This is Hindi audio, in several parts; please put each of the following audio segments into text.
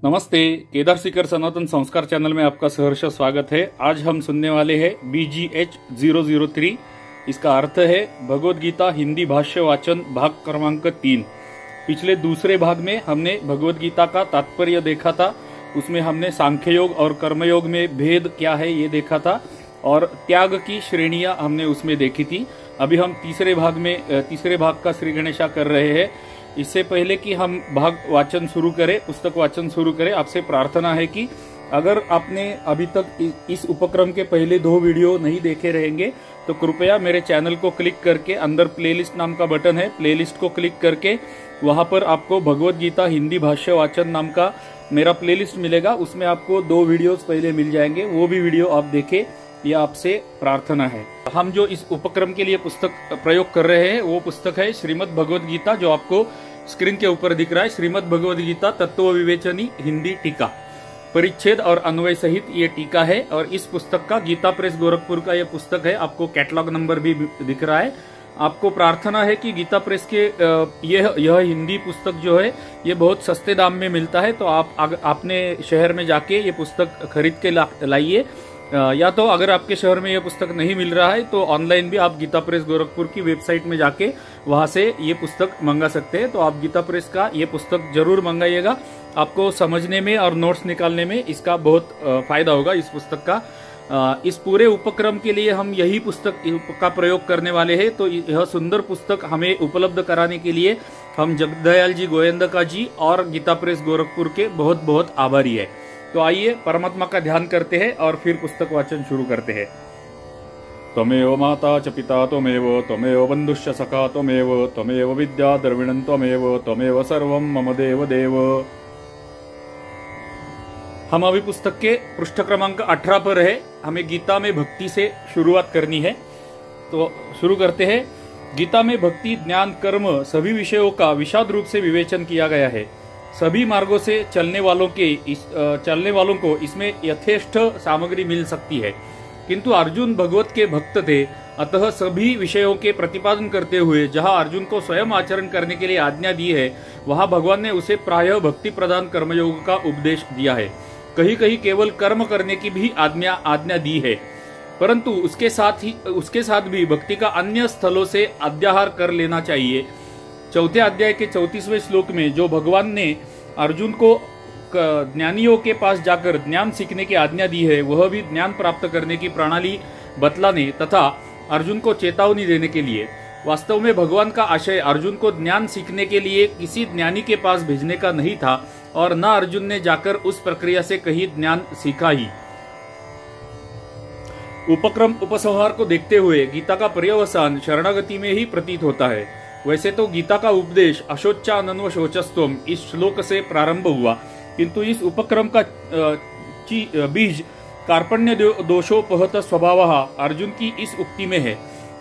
नमस्ते, केदार सीकर सनातन संस्कार चैनल में आपका सहर्ष स्वागत है। आज हम सुनने वाले हैं BGH 003। इसका अर्थ है भगवद गीता हिंदी भाष्य वाचन भाग क्रमांक 3। पिछले दूसरे भाग में हमने भगवद गीता का तात्पर्य देखा था। उसमें हमने सांख्य योग और कर्मयोग में भेद क्या है ये देखा था और त्याग की श्रेणियां हमने उसमें देखी थी। अभी हम तीसरे भाग का श्री गणेशा कर रहे हैं। इससे पहले कि हम भाग वाचन शुरू करें, पुस्तक वाचन शुरू करें, आपसे प्रार्थना है कि अगर आपने अभी तक इस उपक्रम के पहले 2 वीडियो नहीं देखे रहेंगे तो कृपया मेरे चैनल को क्लिक करके अंदर प्लेलिस्ट नाम का बटन है, प्लेलिस्ट को क्लिक करके वहां पर आपको भगवद गीता हिंदी भाष्य वाचन नाम का मेरा प्लेलिस्ट मिलेगा। उसमें आपको 2 वीडियोस पहले मिल जाएंगे, वो भी वीडियो आप देखें, यह आपसे प्रार्थना है। हम जो इस उपक्रम के लिए पुस्तक प्रयोग कर रहे हैं वो पुस्तक है श्रीमद् भगवद गीता, जो आपको स्क्रीन के ऊपर दिख रहा है। श्रीमद् भगवद गीता तत्व विवेचनी हिंदी टीका, परिच्छेद और अन्वय सहित ये टीका है। और इस पुस्तक का गीता प्रेस गोरखपुर का ये पुस्तक है। आपको कैटलॉग नंबर भी दिख रहा है। आपको प्रार्थना है कि गीता प्रेस के यह हिंदी पुस्तक जो है ये बहुत सस्ते दाम में मिलता है, तो आप अपने शहर में जाके ये पुस्तक खरीद के लाइए। या तो अगर आपके शहर में यह पुस्तक नहीं मिल रहा है तो ऑनलाइन भी आप गीता प्रेस गोरखपुर की वेबसाइट में जाके वहां से ये पुस्तक मंगा सकते हैं। तो आप गीता प्रेस का ये पुस्तक जरूर मंगाइएगा। आपको समझने में और नोट्स निकालने में इसका बहुत फायदा होगा इस पुस्तक का। इस पूरे उपक्रम के लिए हम यही पुस्तक का प्रयोग करने वाले हैं। तो यह सुंदर पुस्तक हमें उपलब्ध कराने के लिए हम जगदयाल जी गोयंदका जी और गीता प्रेस गोरखपुर के बहुत बहुत आभारी है। तो आइए परमात्मा का ध्यान करते हैं और फिर पुस्तक वाचन शुरू करते हैं। त्वमेव माता च पिता त्वमेव बंधुश्च सखा त्वमेव विद्या द्रविणं त्वमेव सर्वं मम देव देव। हम अभी पुस्तक के पृष्ठ क्रमांक 18 पर है। हमें गीता में भक्ति से शुरुआत करनी है, तो शुरू करते हैं। गीता में भक्ति, ज्ञान, कर्म सभी विषयों का विशद रूप से विवेचन किया गया है। सभी मार्गों से चलने वालों को इसमें यथेष्ट सामग्री मिल सकती है, किंतु अर्जुन भगवत के भक्त थे, अतः सभी विषयों के प्रतिपादन करते हुए जहां अर्जुन को स्वयं आचरण करने के लिए आज्ञा दी है, वहां भगवान ने उसे प्रायः भक्ति प्रदान कर्मयोग का उपदेश दिया है। कहीं कहीं केवल कर्म करने की भी आज्ञा दी है, परंतु उसके साथ भी भक्ति का अन्य स्थलों से अध्याहार कर लेना चाहिए। चौथे अध्याय के 34वें श्लोक में जो भगवान ने अर्जुन को ज्ञानियों के पास जाकर ज्ञान सीखने की आज्ञा दी है, वह भी ज्ञान प्राप्त करने की प्रणाली बतलाने तथा अर्जुन को चेतावनी देने के लिए। वास्तव में भगवान का आशय अर्जुन को ज्ञान सीखने के लिए किसी ज्ञानी के पास भेजने का नहीं था और न अर्जुन ने जाकर उस प्रक्रिया से कहीं ज्ञान सीखा ही। उपक्रम उपसंहार को देखते हुए गीता का पर्यवसान शरणागति में ही प्रतीत होता है। वैसे तो गीता का उपदेश अशोचानन्व शोचस्त्वम इस श्लोक से प्रारंभ हुआ, किंतु इस उपक्रम का बीज कार्पण्य दोषोपहत स्वभाव अर्जुन की इस उक्ति में है,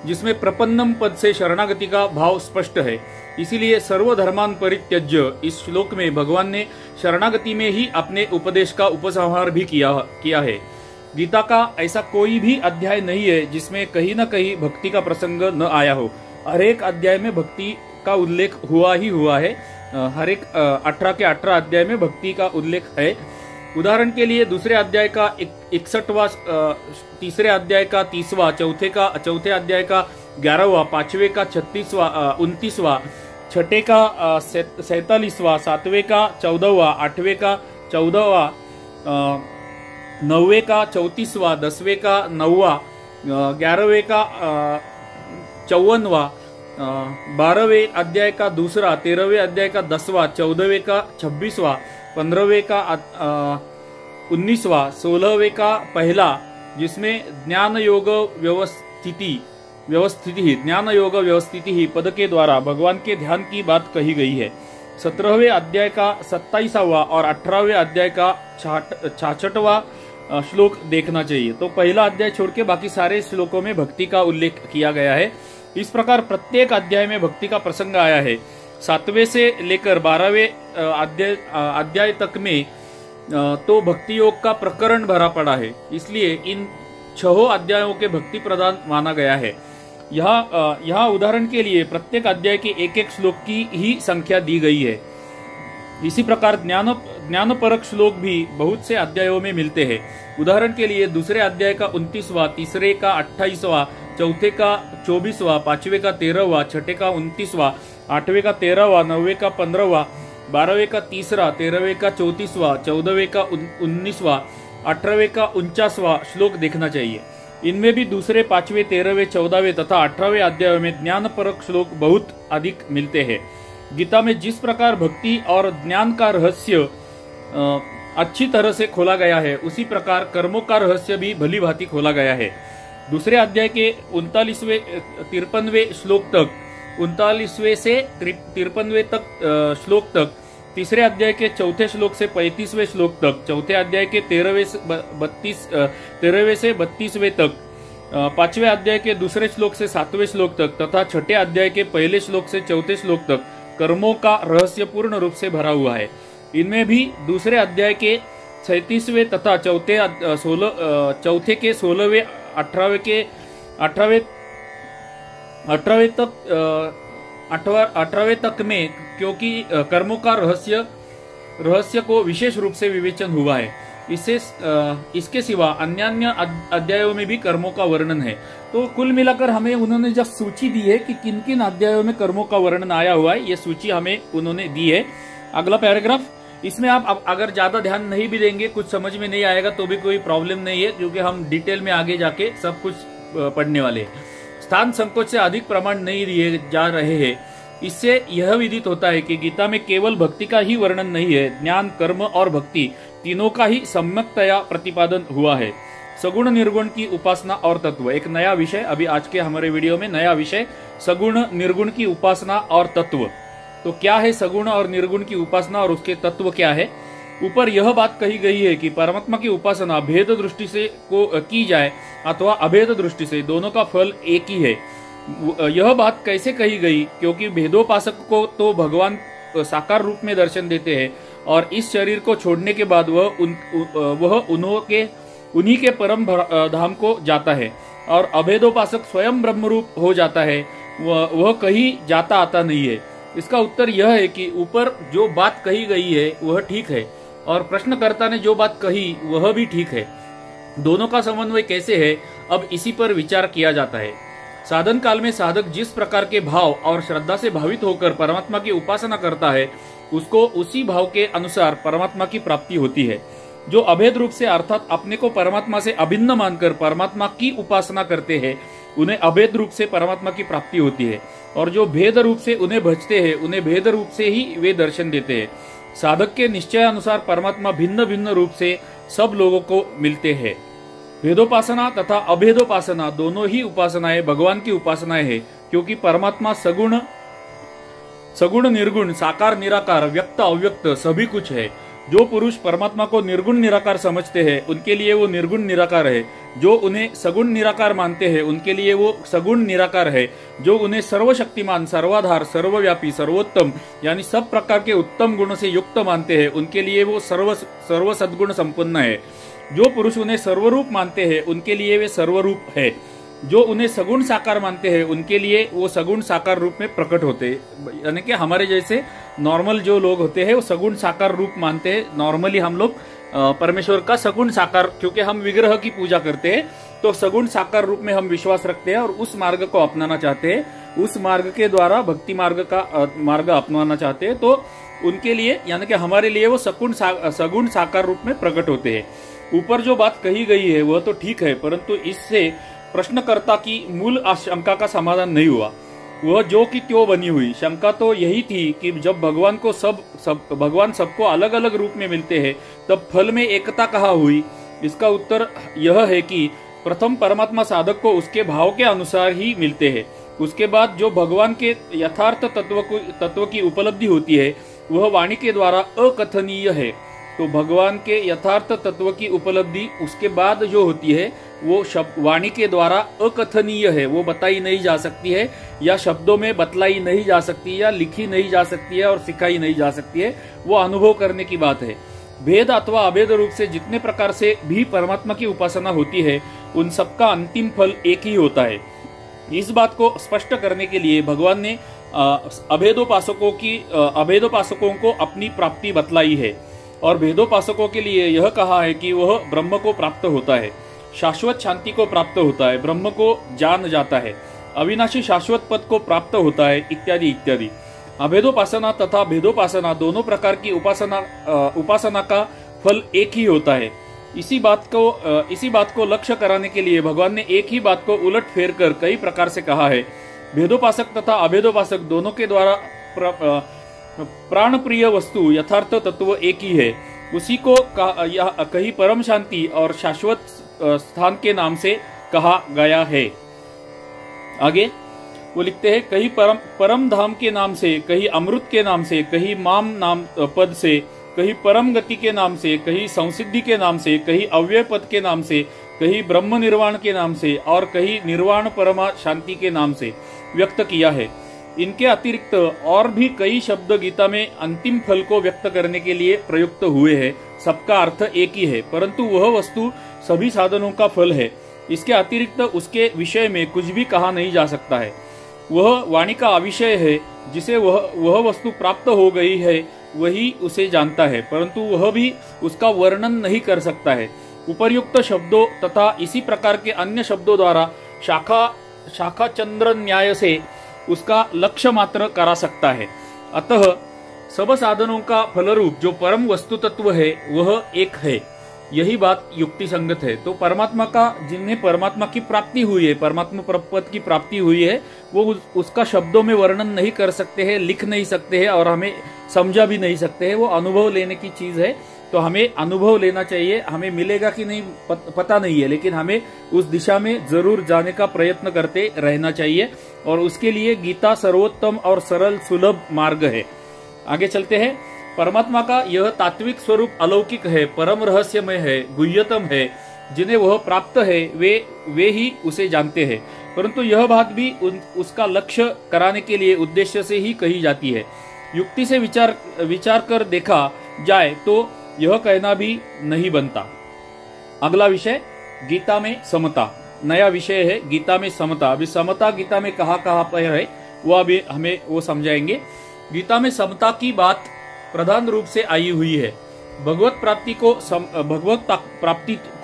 जिसमें प्रपन्नम पद से शरणागति का भाव स्पष्ट है। इसीलिए सर्वधर्मान परित्यज्य इस श्लोक में भगवान ने शरणागति में ही अपने उपदेश का उपसंहार भी किया है। गीता का ऐसा कोई भी अध्याय नहीं है जिसमें कहीं न कहीं भक्ति का प्रसंग न आया हो। हर एक अध्याय में भक्ति का उल्लेख हुआ ही हुआ है। हर एक 18 के 18 अध्याय में भक्ति का उल्लेख है। उदाहरण के लिए दूसरे अध्याय का 61वां, तीसरे अध्याय का 30वां, चौथे अध्याय का 11वां, पांचवे का 36वां, 29वां, छठे का 47वां, सातवें का 14वां, आठवें का 14वां, 9वें का 34वां, 10वें का 9वां, 11वें का 54वां, 12वें अध्याय का 2, 13वें अध्याय का 10वां, 14वें का 26वां, 15वें का 19वां, 16वें का पहला, जिसमें ज्ञान योग व्यवस्थिति पद के द्वारा भगवान के ध्यान की बात कही गई है। 17वें अध्याय का 27वां और 18वें अध्याय का 66वां श्लोक देखना चाहिए। तो पहला अध्याय छोड़ के बाकी सारे श्लोकों में भक्ति का उल्लेख किया गया है। इस प्रकार प्रत्येक अध्याय में भक्ति का प्रसंग आया है। 7वें से लेकर 12वें अध्याय तक में तो भक्ति योग का प्रकरण भरा पड़ा है, इसलिए इन 6 अध्यायों के भक्ति प्रदान माना गया है। यहाँ उदाहरण के लिए प्रत्येक अध्याय के एक श्लोक की ही संख्या दी गई है। इसी प्रकार ज्ञानपरक श्लोक भी बहुत से अध्यायों में मिलते हैं। उदाहरण के लिए दूसरे अध्याय का 29वां, तीसरे का 28वां, चौथे का 24वां, पांचवे का 13वां, छठे का 29वां, आठवें का 13वां, नौवें का 15वां, 12वें का 3रा, 13वें का 34वां, 14वें का 19वां, 18वें का 49वां श्लोक देखना चाहिए। इनमें भी दूसरे, 5वें, 13वें, 14वें तथा 18वें अध्यायों में ज्ञानपरक श्लोक बहुत अधिक मिलते हैं। गीता में जिस प्रकार भक्ति और ज्ञान का रहस्य अच्छी तरह से खोला गया है, उसी प्रकार कर्मों का रहस्य भी भली भांति खोला गया है। दूसरे अध्याय के 39वें 53वें श्लोक तक, 39वें से 53वें तक श्लोक तक, तीसरे अध्याय के चौथे श्लोक से 35वें श्लोक तक, चौथे अध्याय के 13वें से 32वें तक, पांचवें अध्याय के दूसरे श्लोक से 7वें श्लोक तक तथा छठे अध्याय के पहले श्लोक से चौथे श्लोक तक कर्मों का रहस्य पूर्ण रूप से भरा हुआ है। इनमें भी दूसरे अध्याय के 37वें तथा चौथे के 16वें, 18वें तक में, क्योंकि कर्मों का रहस्य को विशेष रूप से विवेचन हुआ है। इसके सिवा अन्य अध्यायों में भी कर्मों का वर्णन है। तो कुल मिलाकर हमें उन्होंने जब सूची दी है कि किन किन अध्यायों में कर्मों का वर्णन आया हुआ है, ये सूची हमें उन्होंने दी है। अगला पैराग्राफ, इसमें आप अगर ज्यादा ध्यान नहीं भी देंगे, कुछ समझ में नहीं आएगा तो भी कोई प्रॉब्लम नहीं है, क्योंकि हम डिटेल में आगे जाके सब कुछ पढ़ने वाले हैं। स्थान संकोच से अधिक प्रमाण नहीं दिए जा रहे हैं। इससे यह विदित होता है कि गीता में केवल भक्ति का ही वर्णन नहीं है, ज्ञान, कर्म और भक्ति तीनों का ही सम्यक्तया प्रतिपादन हुआ है। सगुण निर्गुण की उपासना और तत्व, एक नया विषय, अभी आज के हमारे वीडियो में नया विषय, सगुण निर्गुण की उपासना और तत्व। तो क्या है सगुण और निर्गुण की उपासना और उसके तत्व क्या है? ऊपर यह बात कही गई है कि परमात्मा की उपासना भेद दृष्टि से की जाए अथवा अभेद दृष्टि से, दोनों का फल एक ही है। यह बात कैसे कही गई? क्योंकि भेदोपासक को तो भगवान साकार रूप में दर्शन देते हैं और इस शरीर को छोड़ने के बाद वह उन्हीं के परम धाम को जाता है, और अभेदोपासक स्वयं ब्रह्मरूप हो जाता है, वह कहीं जाता आता नहीं है। इसका उत्तर यह है कि ऊपर जो बात कही गई है वह ठीक है, और प्रश्नकर्ता ने जो बात कही वह भी ठीक है। दोनों का समन्वय कैसे है, अब इसी पर विचार किया जाता है। साधन काल में साधक जिस प्रकार के भाव और श्रद्धा से भावित होकर परमात्मा की उपासना करता है, उसको उसी भाव के अनुसार परमात्मा की प्राप्ति होती है। जो अभेद रूप से अर्थात अपने को परमात्मा से अभिन्न मानकर परमात्मा की उपासना करते हैं, उन्हें अभेद रूप से परमात्मा की प्राप्ति होती है, और जो भेद रूप से उन्हें भजते हैं, उन्हें भेद रूप से ही वे दर्शन देते हैं। साधक के निश्चय अनुसार परमात्मा भिन्न भिन्न रूप से सब लोगों को मिलते हैं। भेदोपासना तथा अभेदोपासना दोनों ही उपासनाएं भगवान की उपासनाएं हैं, क्योंकि परमात्मा सगुण निर्गुण, साकार निराकार, व्यक्त अव्यक्त सभी कुछ है। जो पुरुष परमात्मा को निर्गुण निराकार समझते हैं, उनके लिए वो निर्गुण निराकार है। जो उन्हें सगुण निराकार मानते हैं, उनके लिए वो सगुण निराकार है। जो उन्हें सर्वशक्तिमान, सर्वाधार, सर्वव्यापी, सर्वोत्तम यानी सब प्रकार के उत्तम गुणों से युक्त मानते हैं, उनके लिए वो सर्व सद्गुण संपन्न है। जो पुरुष उन्हें सर्वरूप मानते हैं, उनके लिए वे सर्वरूप है। जो उन्हें सगुण साकार मानते हैं, उनके लिए वो सगुण साकार रूप में प्रकट होते हैं। यानी कि हमारे जैसे नॉर्मल जो लोग होते हैं वो सगुण साकार रूप मानते हैं। नॉर्मली हम लोग परमेश्वर का सगुण साकार, क्योंकि हम विग्रह की पूजा करते हैं, तो सगुण साकार रूप में हम विश्वास रखते हैं और उस मार्ग को अपनाना चाहते हैं। उस मार्ग के द्वारा भक्ति मार्ग अपनाना चाहते हैं, तो उनके लिए यानी कि हमारे लिए वो सगुण साकार रूप में प्रकट होते हैं। ऊपर जो बात कही गई है वह तो ठीक है, परंतु इससे प्रश्नकर्ता की मूल आशंका का समाधान नहीं हुआ। वह जो कि त्यों बनी हुई शंका तो यही थी कि जब भगवान को भगवान सबको अलग अलग रूप में मिलते हैं, तब फल में एकता कहाँ हुई? इसका उत्तर यह है कि प्रथम परमात्मा साधक को उसके भाव के अनुसार ही मिलते हैं। उसके बाद जो भगवान के यथार्थ तत्व की उपलब्धि होती है, वह वाणी के द्वारा अकथनीय है। तो भगवान के यथार्थ तत्व की उपलब्धि उसके बाद जो होती है, वो वाणी के द्वारा अकथनीय है। वो बताई नहीं जा सकती है, या शब्दों में बतलाई नहीं जा सकती, या लिखी नहीं जा सकती है, और सिखाई नहीं जा सकती है। वो अनुभव करने की बात है। भेद अथवा अभेद रूप से जितने प्रकार से भी परमात्मा की उपासना होती है, उन सबका अंतिम फल एक ही होता है। इस बात को स्पष्ट करने के लिए भगवान ने अभेदोपासकों को अपनी प्राप्ति बतलाई है, और भेदोपासकों के लिए यह कहा है कि वह ब्रह्म को प्राप्त होता है, शाश्वत शांति को प्राप्त होता है, ब्रह्म को जान जाता है, अविनाशी शाश्वत पद को प्राप्त होता है, इत्यादि इत्यादि। अभेदोपासना तथा भेदोपासना दोनों प्रकार की उपासना का फल एक ही होता है। इसी बात को लक्ष्य कराने के लिए भगवान ने एक ही बात को उलट फेर कर कई प्रकार से कहा है। भेदोपासक तथा अभेदोपासक दोनों के द्वारा प्राण प्रिय वस्तु यथार्थ तत्व एक ही है। उसी को कहीं परम शांति और शाश्वत स्थान के नाम से कहा गया है। आगे वो लिखते हैं, कहीं परम धाम के नाम से, कहीं अमृत के नाम से, कहीं माम नाम पद से, कहीं परम गति के नाम से, कहीं संसिद्धि के नाम से, कहीं अव्यय पद के नाम से, कहीं ब्रह्म निर्वाण के नाम से और कहीं निर्वाण परमा शांति के नाम से व्यक्त किया है। इनके अतिरिक्त और भी कई शब्द गीता में अंतिम फल को व्यक्त करने के लिए प्रयुक्त हुए हैं। सबका अर्थ एक ही है, परंतु वह वस्तु सभी साधनों का फल है। इसके अतिरिक्त उसके विषय में कुछ भी कहा नहीं जा सकता है। वह वाणी का अविषय है। जिसे वह वस्तु प्राप्त हो गई है वही उसे जानता है, परंतु वह भी उसका वर्णन नहीं कर सकता है। उपर्युक्त शब्दों तथा इसी प्रकार के अन्य शब्दों द्वारा शाखा चंद्र न्याय से उसका लक्ष्य मात्र करा सकता है। अतः सब साधनों का फलरूप जो परम वस्तु तत्व है वह एक है। यही बात युक्ति संगत है। तो परमात्मा का, जिन्हें परमात्मा की प्राप्ति हुई है, परमात्मा पद की प्राप्ति हुई है, वो उसका शब्दों में वर्णन नहीं कर सकते हैं, लिख नहीं सकते हैं और हमें समझा भी नहीं सकते हैं। वो अनुभव लेने की चीज है। तो हमें अनुभव लेना चाहिए। हमें मिलेगा कि नहीं पता नहीं है, लेकिन हमें उस दिशा में जरूर जाने का प्रयत्न करते रहना चाहिए और उसके लिए गीता सर्वोत्तम और सरल सुलभ मार्ग है। आगे चलते हैं। परमात्मा का यह तात्विक स्वरूप अलौकिक है, परम रहस्यमय है, गुह्यतम है। जिन्हें वह प्राप्त है वे ही उसे जानते हैं, परंतु यह बात भी उसका लक्ष्य कराने के लिए उद्देश्य से ही कही जाती है। युक्ति से विचार कर देखा जाए तो यह कहना भी नहीं बनता। अगला विषय गीता में समता। नया विषय है गीता में समता। अभी समता गीता में कहाँ पर है वो अभी हमें वो समझाएंगे। गीता में समता की बात प्रधान रूप से आई हुई है। भगवत प्राप्ति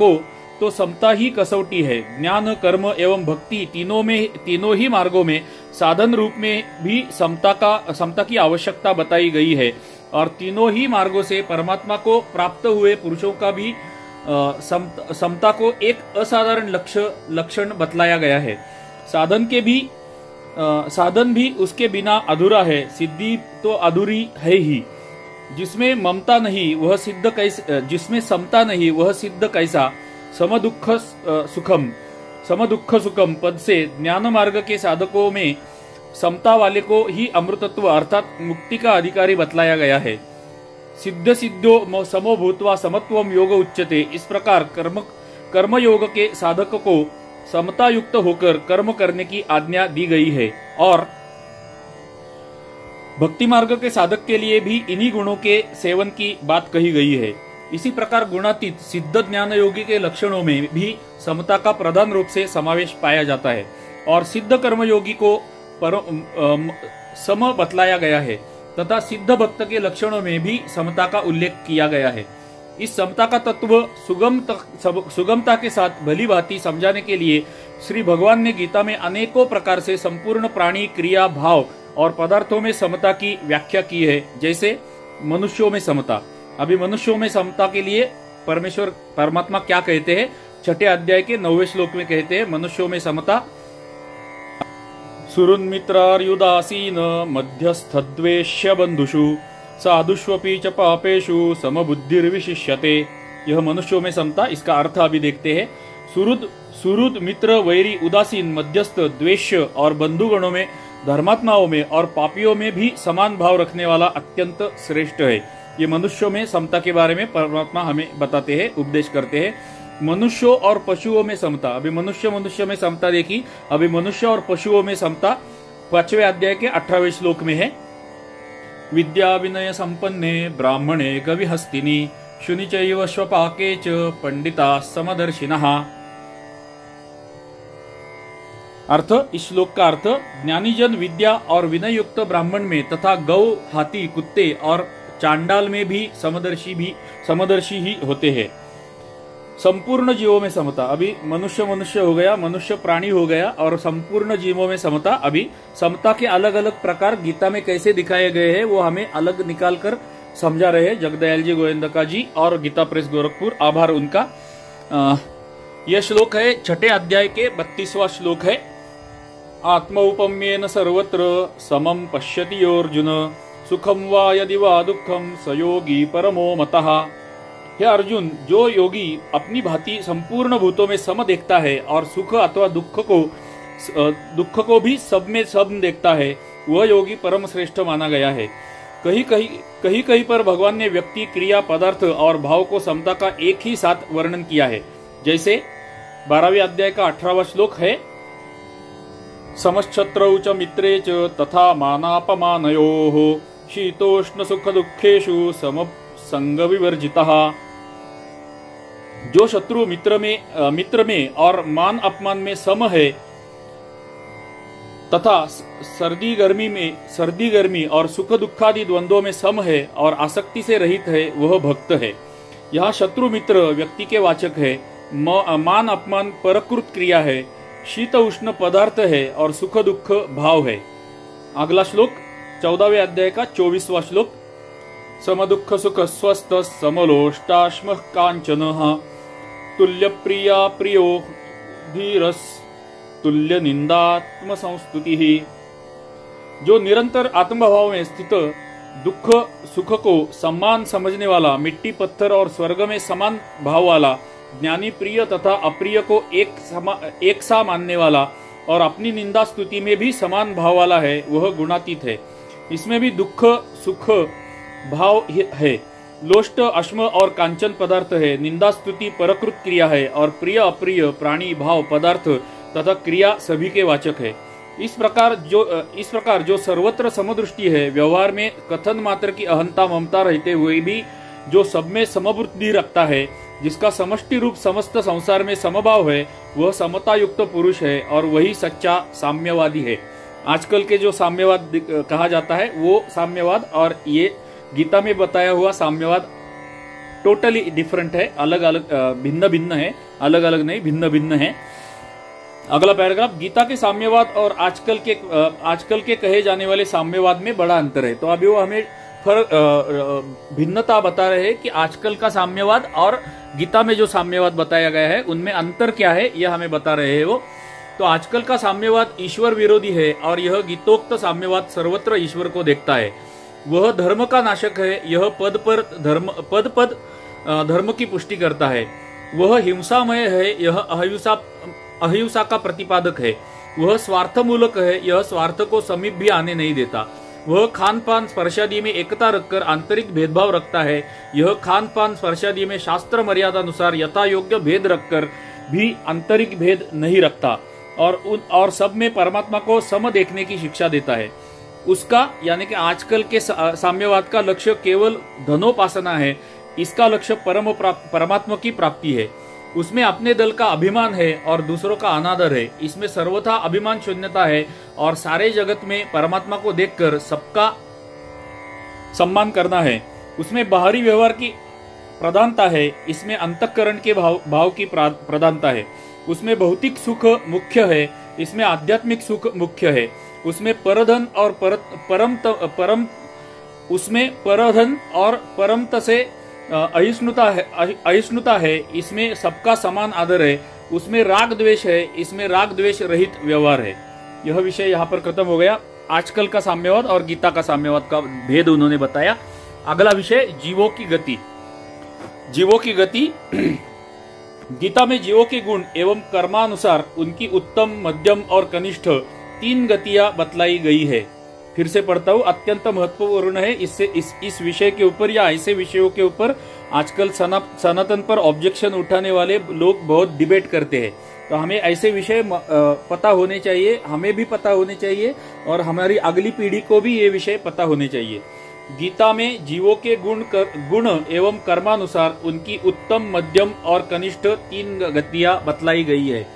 को तो समता ही कसौटी है। ज्ञान, कर्म एवं भक्ति तीनों ही मार्गों में साधन रूप में भी समता की आवश्यकता बताई गई है और तीनों ही मार्गों से परमात्मा को प्राप्त हुए पुरुषों का भी समता को एक असाधारण लक्षण बतलाया गया है। साधन भी उसके बिना अधूरा है, सिद्धि तो अधूरी है ही। जिसमें ममता नहीं वह सिद्ध कैसा, जिसमें समता नहीं वह सिद्ध कैसा। समदुख सुखम पद से ज्ञान मार्ग के साधकों में समता वाले को ही अमृतत्व अर्थात मुक्ति का अधिकारी बतलाया गया है। सिद्ध सिद्धो समो भूत्वा समत्वम योग उच्यते। इस प्रकार कर्म योग के साधक को समता युक्त होकर कर्म करने की आज्ञा दी गई है और भक्ति मार्ग के साधक के लिए भी इन्हीं गुणों के सेवन की बात कही गई है। इसी प्रकार गुणातीत सिद्ध ज्ञान योगी के लक्षणों में भी समता का प्रधान रूप से समावेश पाया जाता है और सिद्ध कर्मयोगी को सम बतलाया गया है तथा सिद्ध भक्त के लक्षणों में भी समता का उल्लेख किया गया है। इस समता का तत्व सुगमता के साथ भली भांति समझाने के लिए श्री भगवान ने गीता में अनेकों प्रकार से संपूर्ण प्राणी, क्रिया, भाव और पदार्थों में समता की व्याख्या की है। जैसे मनुष्यों में समता। अभी मनुष्यों में समता के लिए परमात्मा क्या कहते हैं? 6 अध्याय के 9वें श्लोक में कहते हैं मनुष्यों में समता। सुहृन्मित्रार्युदासीन मध्यस्थद्वेष्य बंधुषु साधुष्वपि च पापेषु समबुद्धिर्विशिष्यते। यह मनुष्यों में समता, इसका अर्थ अभी देखते हैं। सुहृद, मित्र, वैरी, उदासीन, मध्यस्थ, द्वेष्य और बंधुगणों में, धर्मात्माओं में और पापियों में भी समान भाव रखने वाला अत्यंत श्रेष्ठ है। ये मनुष्यों में समता के बारे में परमात्मा हमें बताते हैं, उपदेश करते हैं। मनुष्यों और पशुओं में समता। अभी मनुष्य में समता देखी। अभी मनुष्य और पशुओं में समता 5वें अध्याय के 18वें श्लोक में है। विद्या विनय संपन्ने ब्राह्मणे कवि हस्तिनी शुनि चैव स्वपाके च पंडिता समदर्शिनः। अर्थ, इस श्लोक का अर्थ, ज्ञानीजन विद्या और विनय युक्त ब्राह्मण में तथा गौ, हाथी, कुत्ते और चांडाल में भी समदर्शी ही होते हैं। संपूर्ण जीवों में समता, अभी मनुष्य हो गया, मनुष्य प्राणी हो गया, और संपूर्ण जीवों में समता। अभी समता के अलग अलग प्रकार गीता में कैसे दिखाए गए हैं वो हमें अलग निकाल कर समझा रहे हैं जगदयाल जी गोविंदका जी और गीता प्रेस गोरखपुर, आभार उनका। यह श्लोक है 6ठे अध्याय के 32वां श्लोक है। आत्मौपम्येन सर्वत्र समम पश्यति अर्जुन, सुखम वा यदि वा दुखम स योगी परमो मतः। हे अर्जुन, जो योगी अपनी भांति संपूर्ण भूतों में सम देखता है और सुख अथवा दुख को भी सब में सम देखता है, वह योगी परम श्रेष्ठ माना गया है। कहीं पर भगवान ने व्यक्ति, क्रिया, पदार्थ और भाव को समता का एक ही साथ वर्णन किया है। जैसे 12वें अध्याय का 18वां श्लोक है, समश्छत्रौ च मित्रे च तथा मानापमानयोः शीतोष्ण सुख दुखेषु सम संग विवर्जितः। जो शत्रु मित्र में और मान अपमान में सम है तथा सर्दी गर्मी और सुख दुखादि द्वंद्वों में सम है और आसक्ति से रहित है, वह भक्त है। यहाँ शत्रु मित्र व्यक्ति के वाचक है, मान अपमान परकृत क्रिया है, शीत उष्ण पदार्थ है और सुख दुख भाव है। अगला श्लोक 14वें अध्याय का 24वां श्लोक, समदुःख सुख स्वस्थ समलोष्टाश्म कांचनः तुल्य प्रिया प्रियो धीरस तुल्य निंदात्म संस्तुति। जो निरंतर आत्मभाव में स्थित, दुख सुख को सम्मान समझने वाला, मिट्टी पत्थर और स्वर्ग में समान भाव वाला, ज्ञानी प्रिय तथा अप्रिय को एक सा मानने वाला और अपनी निंदा स्तुति में भी समान भाव वाला है, वह गुणातीत है। इसमें भी दुख सुख भाव है, लोष्ट अश्म और कांचन पदार्थ है, निंदा स्तुति परकृत क्रिया है और प्रिय अप्रिय प्राणी भाव पदार्थ तथा क्रिया सभी के वाचक है। इस प्रकार जो सर्वत्र समदृष्टि है, व्यवहार में कथन मात्र की अहंता ममता रहते हुए भी जो सब में समबुद्धि रखता है, जिसका समष्टि रूप समस्त संसार में समभाव है, वह समता युक्त पुरुष है और वही सच्चा साम्यवादी है। आजकल के जो साम्यवाद कहा जाता है वो साम्यवाद और ये गीता में बताया हुआ साम्यवाद टोटली डिफरेंट है, अलग अलग भिन्न भिन्न है, अलग अलग नहीं भिन्न भिन्न है। अगला पैराग्राफ, गीता के साम्यवाद और आजकल के कहे जाने वाले साम्यवाद में बड़ा अंतर है। तो अभी वो हमें भिन्नता बता रहे हैं कि आजकल का साम्यवाद और गीता में जो साम्यवाद बताया गया है उनमें अंतर क्या है, यह हमें बता रहे हैं वो। तो आजकल का साम्यवाद ईश्वर विरोधी है और यह गीतोक्त साम्यवाद सर्वत्र ईश्वर को देखता है। वह धर्म का नाशक है, यह पद धर्म की पुष्टि करता है। वह हिंसामय है, यह अहिंसा का प्रतिपादक है। वह स्वार्थमूलक है, यह स्वार्थ को समीप भी आने नहीं देता। वह खान पान स्पर्शादि में एकता रखकर आंतरिक भेदभाव रखता है, यह खान पान स्पर्शादि में शास्त्र मर्यादा अनुसार यथा योग्य भेद रखकर भी आंतरिक भेद नहीं रखता और सब में परमात्मा को सम देखने की शिक्षा देता है। उसका यानी कि आजकल के साम्यवाद का लक्ष्य केवल धनोपासना है, इसका लक्ष्य परमात्मा की प्राप्ति है। उसमें अपने दल का अभिमान है और दूसरों का अनादर है। इसमें सर्वथा अभिमान शून्यता है और सारे जगत में परमात्मा को देखकर सबका सम्मान करना है। उसमें बाहरी व्यवहार की प्रधानता है, इसमें अंतःकरण के भाव की प्रधानता है। उसमें भौतिक सुख मुख्य है, इसमें आध्यात्मिक सुख मुख्य है। उसमें परधन और परमत से अहिष्णुता है, इसमें सबका समान आदर है। उसमें राग द्वेष है, इसमें राग द्वेष रहित व्यवहार है। यह विषय यहाँ पर खत्म हो गया। आजकल का साम्यवाद और गीता का साम्यवाद का भेद उन्होंने बताया। अगला विषय जीवों की गति। जीवों की गति गीता में जीवों के गुण एवं कर्मानुसार उनकी उत्तम, मध्यम और कनिष्ठ 3 गतियां बतलाई गई है। फिर से पढ़ता हूँ, अत्यंत महत्वपूर्ण है। इससे इस विषय के ऊपर या ऐसे विषयों के ऊपर आजकल सनातन पर ऑब्जेक्शन उठाने वाले लोग बहुत डिबेट करते हैं। तो हमें ऐसे विषय पता होने चाहिए, हमें भी पता होने चाहिए और हमारी अगली पीढ़ी को भी ये विषय पता होने चाहिए। गीता में जीवों के गुण एवं कर्मानुसार उनकी उत्तम, मध्यम और कनिष्ठ 3 गतियां बतलाई गई है।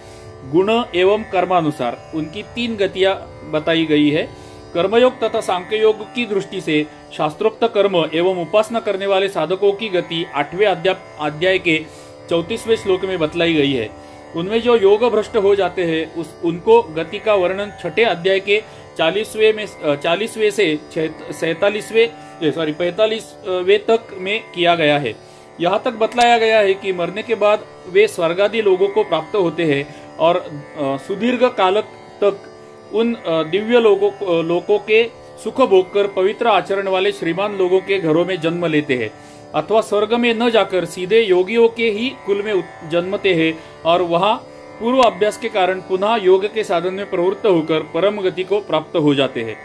गुण एवं कर्मानुसार उनकी 3 गतियां बताई गई है। कर्मयोग तथा सांख्य योग की दृष्टि से शास्त्रोक्त कर्म एवं उपासना करने वाले साधकों की गति 8वें अध्याय के 34वें श्लोक में बतलाई गई है। उनमें जो योग भ्रष्ट हो जाते हैं उनको गति का वर्णन 6ठे अध्याय के 40वें से 45वें तक में किया गया है। यहाँ तक बतलाया गया है कि मरने के बाद वे स्वर्गादि लोगों को प्राप्त होते हैं और सुदीर्घ काल तक उन दिव्य लोगों के सुख भोग कर पवित्र आचरण वाले श्रीमान लोगों के घरों में जन्म लेते हैं, अथवा स्वर्ग में न जाकर सीधे योगियों के ही कुल में जन्मते हैं और वहां पूर्व अभ्यास के कारण पुनः योग के साधन में प्रवृत्त होकर परम गति को प्राप्त हो जाते हैं।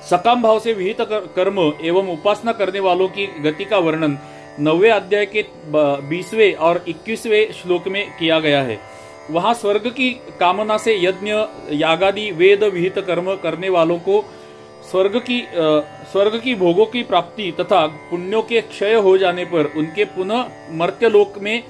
सकाम भाव से विहित कर्म एवं उपासना करने वालों की गति का वर्णन 9वें अध्याय के 20वें और 21वें श्लोक में किया गया है। वहां स्वर्ग की कामना से यज्ञ यागादि वेद विहित कर्म करने वालों को स्वर्ग की भोगों की प्राप्ति तथा पुण्यों के क्षय हो जाने पर उनके पुनः मर्त्यलोक में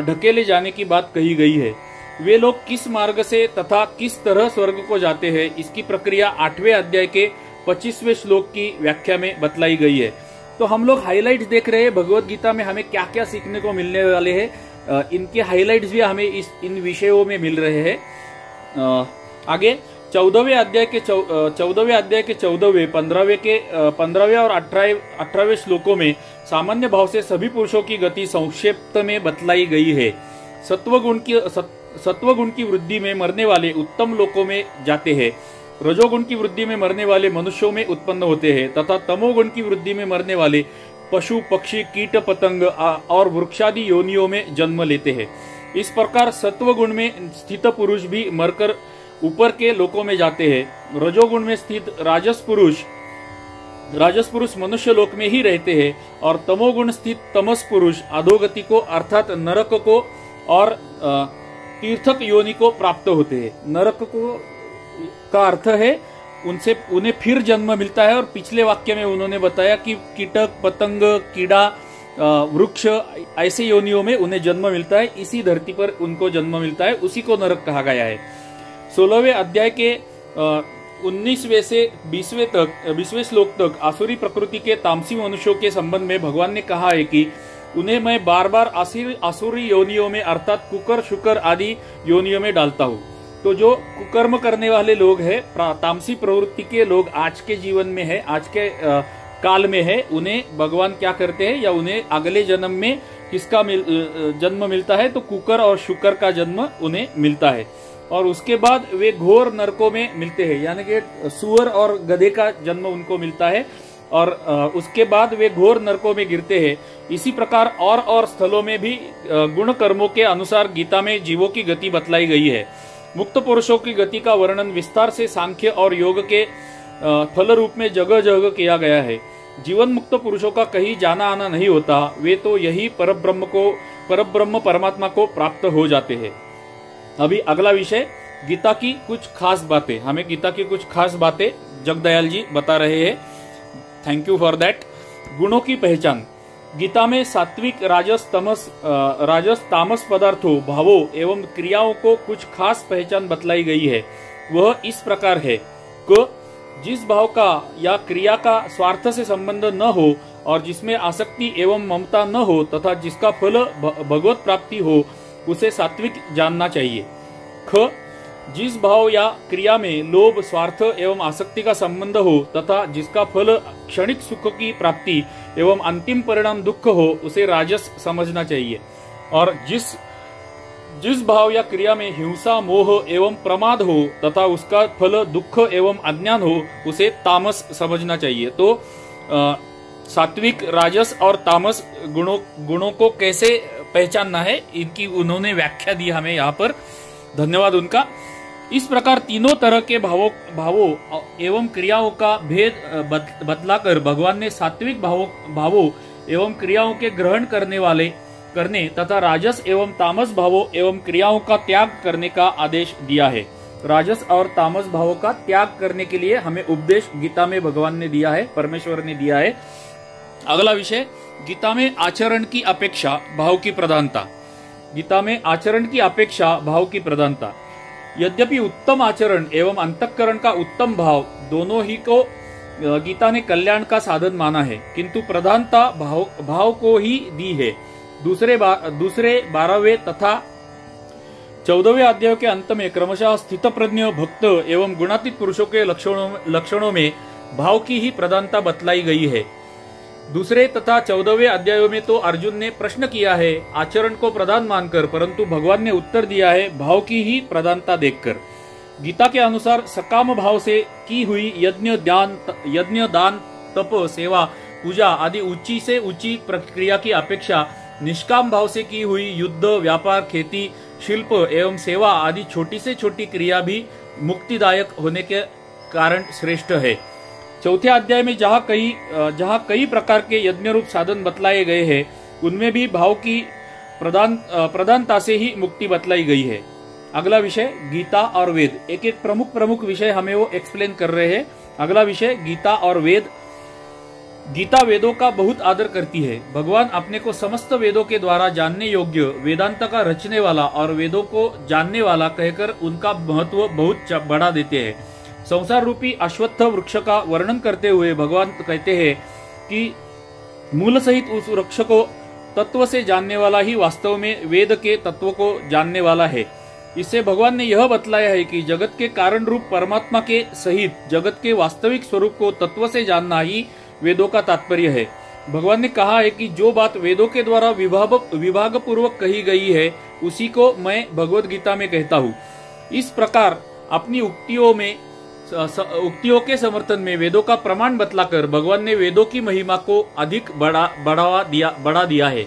ढकेले जाने की बात कही गई है। वे लोग किस मार्ग से तथा किस तरह स्वर्ग को जाते हैं, इसकी प्रक्रिया 8वें अध्याय के 25वें श्लोक की व्याख्या में बतलाई गई है। तो हम लोग हाइलाइट्स देख रहे हैं भगवत गीता में हमें क्या क्या सीखने को मिलने वाले हैं। इनके हाइलाइट्स भी हमें इन विषयों में मिल रहे हैं। आगे 14वें अध्याय के 14वें 15वें और 18वें श्लोकों में सामान्य भाव से सभी पुरुषों की गति संक्षिप्त में बतलाई गई है। सत्वगुण की वृद्धि में मरने वाले उत्तम लोकों में जाते हैं, रजोगुण की वृद्धि में मरने वाले मनुष्यों में उत्पन्न होते हैं तथा तमोगुण की वृद्धि में मरने वाले पशु पक्षी कीट पतंग और वृक्षादि योनियों में जन्म लेते हैं। इस प्रकार सत्वगुण में स्थित पुरुष भी मरकर ऊपर के लोकों में जाते हैं। रजोगुण में स्थित राजस पुरुष मनुष्य लोक में ही रहते हैं और तमोगुण स्थित तमस पुरुष अधोगति को अर्थात नरक को और तीर्थक योनि को प्राप्त होते हैं। नरक को का अर्थ है उन्हें फिर जन्म मिलता है और पिछले वाक्य में उन्होंने बताया कि कीटक पतंग कीड़ा वृक्ष ऐसे योनियों में उन्हें जन्म मिलता है। इसी धरती पर उनको जन्म मिलता है, उसी को नरक कहा गया है। 16वें अध्याय के 19वें से 20वें श्लोक तक आसुरी प्रकृति के तामसी मनुष्यों के संबंध में भगवान ने कहा है कि उन्हें मैं बार बार आसुरी योनियों में अर्थात कुकर शुकर आदि योनियों में डालता हूँ। तो जो कुकर्म करने वाले लोग हैं, तामसी प्रवृत्ति के लोग आज के जीवन में है, आज के काल में है, उन्हें भगवान क्या करते हैं या उन्हें अगले जन्म में किसका जन्म मिलता है, तो कुकर और शुकर का जन्म उन्हें मिलता है और उसके बाद वे घोर नरकों में मिलते हैं, यानी कि सुअर और गधे का जन्म उनको मिलता है और उसके बाद वे घोर नरकों में गिरते हैं। इसी प्रकार और स्थलों में भी गुण कर्मों के अनुसार गीता में जीवों की गति बतलाई गई है। मुक्त पुरुषों की गति का वर्णन विस्तार से सांख्य और योग के फल रूप में जगह जगह किया गया है। जीवन मुक्त पुरुषों का कहीं जाना आना नहीं होता, वे तो यही परब्रह्म परमात्मा को प्राप्त हो जाते हैं। अभी अगला विषय गीता की कुछ खास बातें। हमें गीता की कुछ खास बातें जगदयाल जी बता रहे हैं। Thank you for that. गुणों की पहचान। गीता में सात्विक राजस तामस पदार्थों भावों एवं क्रियाओं को कुछ खास पहचान बतलाई गई है। वह इस प्रकार है कि जिस भाव का या क्रिया का स्वार्थ से संबंध न हो और जिसमें आसक्ति एवं ममता न हो तथा जिसका फल भगवत प्राप्ति हो, उसे सात्विक जानना चाहिए। ख जिस भाव या क्रिया में लोभ स्वार्थ एवं आसक्ति का संबंध हो तथा जिसका फल क्षणिक सुख की प्राप्ति एवं अंतिम परिणाम दुख हो, उसे राजस समझना चाहिए। और जिस भाव या क्रिया में हिंसा मोह एवं प्रमाद हो तथा उसका फल दुख एवं अज्ञान हो, उसे तामस समझना चाहिए। तो सात्विक राजस और तामस गुणों को कैसे पहचानना है, इनकी उन्होंने व्याख्या दी हमें यहाँ पर, धन्यवाद उनका। इस प्रकार तीनों तरह के भावों एवं क्रियाओं का भेद बतलाकर भगवान ने सात्विक भावों एवं क्रियाओं के ग्रहण करने तथा राजस एवं तामस भावों एवं क्रियाओं का त्याग करने का आदेश दिया है। राजस और तामस भावों का त्याग करने के लिए हमें उपदेश गीता में भगवान ने दिया है, परमेश्वर ने दिया है। अगला विषय, गीता में आचरण की अपेक्षा भाव की प्रधानता। गीता में आचरण की अपेक्षा भाव की प्रधानता। यद्यपि उत्तम आचरण एवं अंतःकरण का उत्तम भाव दोनों ही को गीता ने कल्याण का साधन माना है, किंतु प्रधानता भाव को ही दी है। दूसरे 12वें तथा 14वें अध्याय के अंत में क्रमशः स्थितप्रज्ञ भक्त एवं गुणातीत पुरुषों के लक्षणों में भाव की ही प्रधानता बतलाई गई है। दूसरे तथा 14वें अध्यायों में तो अर्जुन ने प्रश्न किया है आचरण को प्रधान मानकर, परंतु भगवान ने उत्तर दिया है भाव की ही प्रधानता देखकर। गीता के अनुसार सकाम भाव से की हुई यज्ञ दान तप सेवा पूजा आदि ऊंची से ऊंची प्रक्रिया की अपेक्षा निष्काम भाव से की हुई युद्ध व्यापार खेती शिल्प एवं सेवा आदि छोटी से छोटी क्रिया भी मुक्तिदायक होने के कारण श्रेष्ठ है। चौथे अध्याय में जहाँ कई प्रकार के यज्ञ रूप साधन बतलाए गए हैं, उनमें भी भाव की प्रधानता से ही मुक्ति बतलाई गई है। अगला विषय गीता और वेद। एक एक प्रमुख विषय हमें वो एक्सप्लेन कर रहे हैं। अगला विषय गीता और वेद। गीता वेदों का बहुत आदर करती है। भगवान अपने को समस्त वेदों के द्वारा जानने योग्य, वेदांत का रचने वाला और वेदों को जानने वाला कहकर उनका महत्व बहुत बढ़ा देते हैं। संसार रूपी अश्वत्थ वृक्ष का वर्णन करते हुए भगवान कहते हैं कि मूल सहित उस वृक्ष को तत्व से जानने वाला ही वास्तव में वेद के तत्व को जानने वाला है। इससे भगवान ने यह बतलाया है कि जगत के कारण रूप परमात्मा के सहित जगत के वास्तविक स्वरूप को तत्व से जानना ही वेदों का तात्पर्य है। भगवान ने कहा है कि जो बात वेदों के द्वारा विभाग पूर्वक कही गई है उसी को मैं भगवत गीता में कहता हूँ। इस प्रकार अपनी उक्तियों के समर्थन में वेदों का प्रमाण बतलाकर भगवान ने वेदों की महिमा को अधिक बढ़ा दिया है।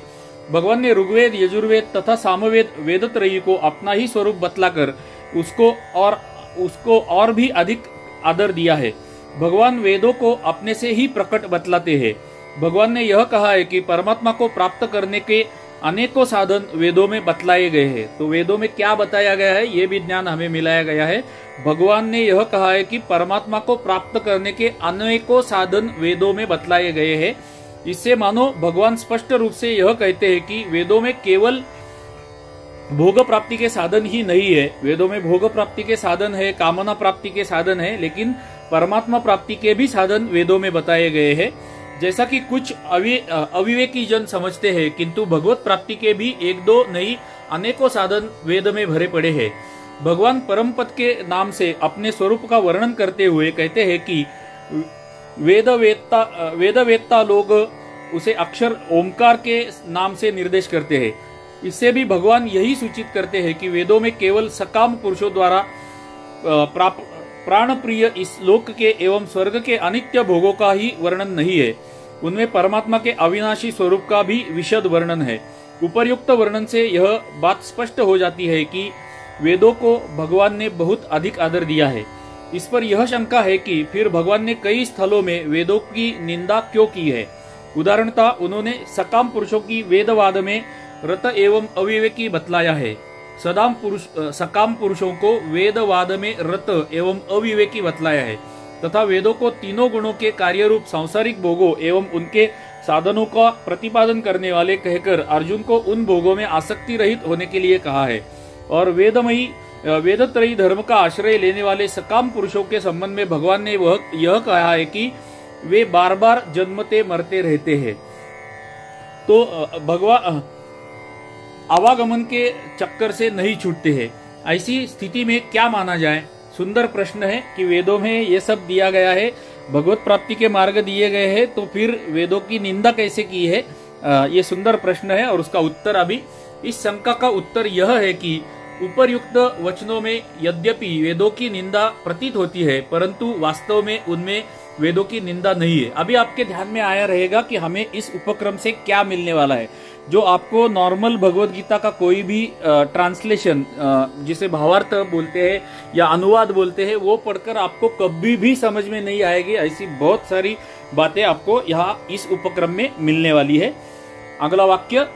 भगवान ने ऋग्वेद यजुर्वेद तथा सामवेद वेदत्रयी को अपना ही स्वरूप बतलाकर उसको और भी अधिक आदर दिया है। भगवान वेदों को अपने से ही प्रकट बतलाते हैं। भगवान ने यह कहा है कि परमात्मा को प्राप्त करने के अनेकों साधन वेदों में बतलाए गए हैं। तो वेदों में क्या बताया गया है ये भी ज्ञान हमें मिलाया गया है। भगवान ने यह कहा है कि परमात्मा को प्राप्त करने के अनेकों साधन वेदों में बतलाए गए हैं। इससे मानो भगवान स्पष्ट रूप से यह कहते हैं कि वेदों में केवल भोग प्राप्ति के साधन ही नहीं है। वेदों में भोग प्राप्ति के साधन है, कामना प्राप्ति के साधन है, लेकिन परमात्मा प्राप्ति के भी साधन वेदों में बताए गए हैं। जैसा कि कुछ अविवेकी जन समझते हैं, किंतु भगवत प्राप्ति के भी एक दो नहीं अनेकों साधन वेद में भरे पड़े हैं। भगवान परम पद के नाम से अपने स्वरूप का वर्णन करते हुए कहते हैं कि वेदवेत्ता लोग उसे अक्षर ओमकार के नाम से निर्देश करते हैं। इससे भी भगवान यही सूचित करते हैं कि वेदों में केवल सकाम पुरुषों द्वारा प्राण प्रिय इस लोक के एवं स्वर्ग के अनित्य भोगों का ही वर्णन नहीं है, उनमें परमात्मा के अविनाशी स्वरूप का भी विशद वर्णन है। उपर्युक्त वर्णन से यह बात स्पष्ट हो जाती है कि वेदों को भगवान ने बहुत अधिक आदर दिया है। इस पर यह शंका है कि फिर भगवान ने कई स्थलों में वेदों की निंदा क्यों की है। उदाहरणतः उन्होंने सकाम पुरुषों की वेदवाद में रत एवं अविवेकी बतलाया है। सकाम पुरुषों को वेदवाद में रत एवं अविवेकी बतलाया है तथा वेदों को तीनों गुणों के कार्य रूप सांसारिक भोगों एवं उनके साधनों का प्रतिपादन करने वाले कहकर अर्जुन को उन भोगों में आसक्ति रहित होने के लिए कहा है। और वेदत्रयी धर्म का आश्रय लेने वाले सकाम पुरुषों के संबंध में भगवान ने यह कहा है कि वे बार बार जन्मते मरते रहते हैं। तो भगवान आवागमन के चक्कर से नहीं छूटते हैं। ऐसी स्थिति में क्या माना जाए? सुंदर प्रश्न है कि वेदों में ये सब दिया गया है, भगवत प्राप्ति के मार्ग दिए गए हैं, तो फिर वेदों की निंदा कैसे की है? ये सुंदर प्रश्न है और उसका उत्तर अभी इस शंका का उत्तर यह है कि उपर्युक्त वचनों में यद्यपि वेदों की निंदा प्रतीत होती है, परंतु वास्तव में उनमें वेदों की निंदा नहीं है। अभी आपके ध्यान में आया रहेगा कि हमें इस उपक्रम से क्या मिलने वाला है। जो आपको नॉर्मल भगवत गीता का कोई भी ट्रांसलेशन जिसे भावार्थ बोलते हैं या अनुवाद बोलते हैं, वो पढ़कर आपको कभी भी समझ में नहीं आएगी। ऐसी बहुत सारी बातें आपको यहाँ इस उपक्रम में मिलने वाली है। अगला वाक्य,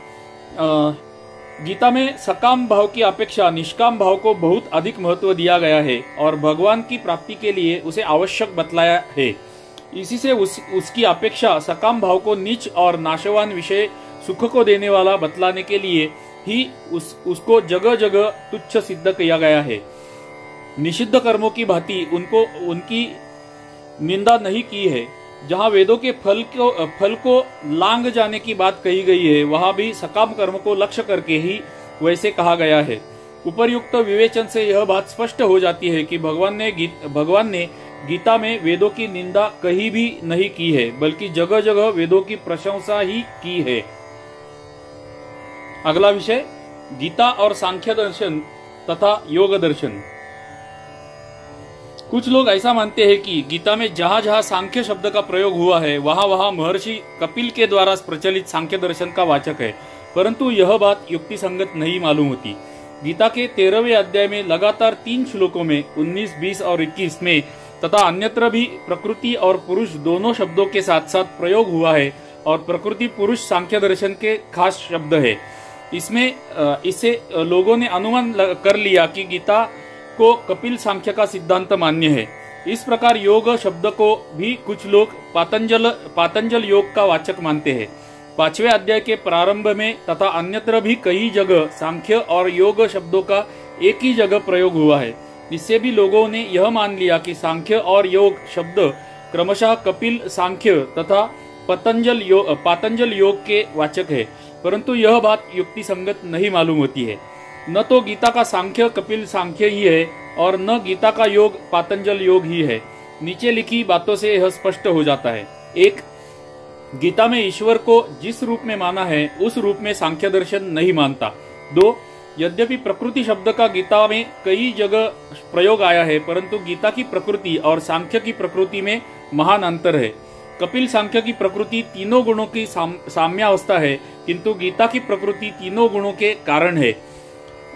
गीता में सकाम भाव की अपेक्षा निष्काम भाव को बहुत अधिक महत्व दिया गया है और भगवान की प्राप्ति के लिए उसे आवश्यक बतलाया है। इसी से उसकी अपेक्षा सकाम भाव को नीच और नाशवान विषय सुख को देने वाला बतलाने के लिए ही उसको जगह जगह तुच्छ सिद्ध किया गया है। निषिद्ध कर्मों की भांति निंदा नहीं की है। जहाँ वेदों के फल को लांग जाने की बात कही गई है, वहाँ भी सकाम कर्म को लक्ष्य करके ही वैसे कहा गया है। उपर्युक्त विवेचन से यह बात स्पष्ट हो जाती है कि भगवान ने गीता में वेदों की निंदा कहीं भी नहीं की है, बल्कि जगह जगह वेदों की प्रशंसा ही की है। अगला विषय, गीता और सांख्य दर्शन तथा योग दर्शन। कुछ लोग ऐसा मानते हैं कि गीता में जहां जहां सांख्य शब्द का प्रयोग हुआ है, वहां वहां महर्षि कपिल के द्वारा प्रचलित सांख्य दर्शन का वाचक है, परंतु यह बात युक्ति संगत नहीं मालूम होती। गीता के 13वें अध्याय में लगातार 3 श्लोकों में 19, 20 और 21 में तथा अन्यत्र भी प्रकृति और पुरुष दोनों शब्दों के साथ साथ प्रयोग हुआ है, और प्रकृति पुरुष सांख्य दर्शन के खास शब्द है। इससे लोगों ने अनुमान कर लिया कि गीता को कपिल सांख्य का सिद्धांत मान्य है। इस प्रकार योग शब्द को भी कुछ लोग पातंजल योग का वाचक मानते हैं। 5वें अध्याय के प्रारंभ में तथा अन्यत्र भी कई जगह सांख्य और योग शब्दों का एक ही जगह प्रयोग हुआ है। इससे भी लोगों ने यह मान लिया कि सांख्य और योग शब्द क्रमशः कपिल सांख्य तथा पातंजल योग के वाचक है, परंतु यह बात युक्ति संगत नहीं मालूम होती है। न तो गीता का सांख्य कपिल सांख्य ही है और न गीता का योग पातंजल योग ही है। नीचे लिखी बातों से यह स्पष्ट हो जाता है। 1. गीता में ईश्वर को जिस रूप में माना है, उस रूप में सांख्य दर्शन नहीं मानता। 2. यद्यपि प्रकृति शब्द का गीता में कई जगह प्रयोग आया है, परंतु गीता की प्रकृति और सांख्य की प्रकृति में महान अंतर है। कपिल सांख्य की प्रकृति तीनों गुणों की साम्यावस्था है, किंतु गीता की प्रकृति तीनों गुणों के कारण है,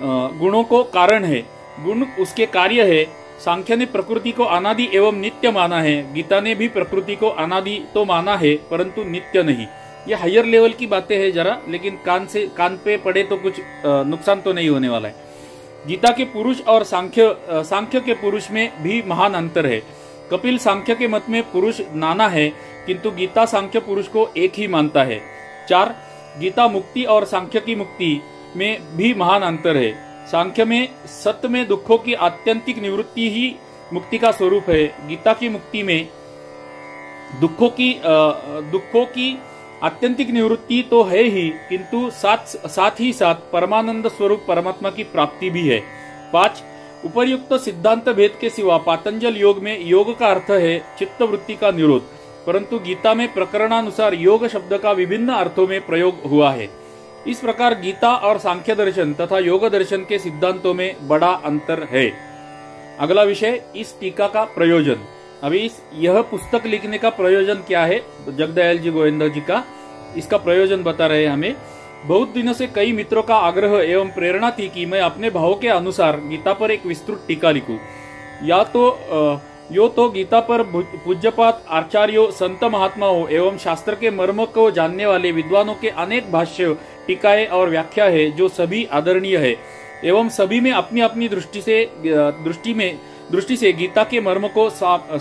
गुणों को कारण है, गुण उसके कार्य है। सांख्य ने प्रकृति को अनादि एवं नित्य माना है, गीता ने भी प्रकृति को अनादि तो माना है, परंतु नित्य नहीं। ये हायर लेवल की बातें हैं जरा, लेकिन कान पे पड़े तो कुछ नुकसान तो नहीं होने वाला है। गीता के पुरुष और सांख्य के पुरुष में भी महान अंतर है। कपिल सांख्य के मत में पुरुष नाना है, किंतु गीता सांख्य पुरुष को एक ही मानता है। 4. गीता मुक्ति और सांख्य की मुक्ति में भी महान अंतर है। सांख्य में सत्य में दुखों की आत्यंतिक निवृत्ति ही मुक्ति का स्वरूप है। गीता की मुक्ति में दुखों की आत्यंतिक निवृत्ति तो है ही, किंतु साथ ही साथ परमानंद स्वरूप परमात्मा की प्राप्ति भी है। 5. उपर्युक्त सिद्धांत भेद के सिवा पातंजल योग में योग का अर्थ है चित्त वृत्ति का निरोध, परंतु गीता में प्रकरणानुसार योग शब्द का विभिन्न अर्थों में प्रयोग हुआ है। इस प्रकार गीता और सांख्य दर्शन तथा योग दर्शन के सिद्धांतों में बड़ा अंतर है। अगला विषय, इस टीका का प्रयोजन। अभी यह पुस्तक लिखने का प्रयोजन क्या है, जगदयाल जी गोविंद जी का इसका प्रयोजन बता रहे हैं हमें। बहुत दिनों से कई मित्रों का आग्रह एवं प्रेरणा थी कि मैं अपने भाव के अनुसार गीता पर एक विस्तृत टीका लिखूं। यो तो गीता पर पूज्यपात आचार्यों, संत महात्माओं एवं शास्त्र के मर्म को जानने वाले विद्वानों के अनेक भाष्य, टीकाएं और व्याख्या है, जो सभी आदरणीय है एवं सभी में अपनी अपनी दृष्टि से गीता के मर्म को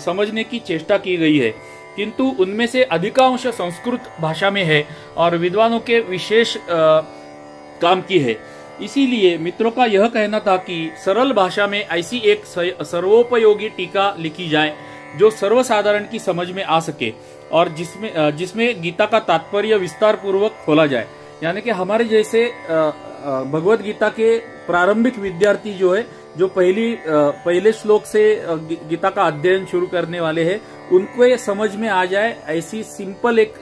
समझने की चेष्टा की गई है, किंतु उनमें से अधिकांश संस्कृत भाषा में है और विद्वानों के विशेष काम की है। इसीलिए मित्रों का यह कहना था कि सरल भाषा में ऐसी एक सर्वोपयोगी टीका लिखी जाए जो सर्वसाधारण की समझ में आ सके और जिसमें गीता का तात्पर्य विस्तार पूर्वक खोला जाए। यानी कि हमारे जैसे भगवत गीता के प्रारंभिक विद्यार्थी जो पहले श्लोक से गीता का अध्ययन शुरू करने वाले हैं, उनको ये समझ में आ जाए ऐसी सिंपल एक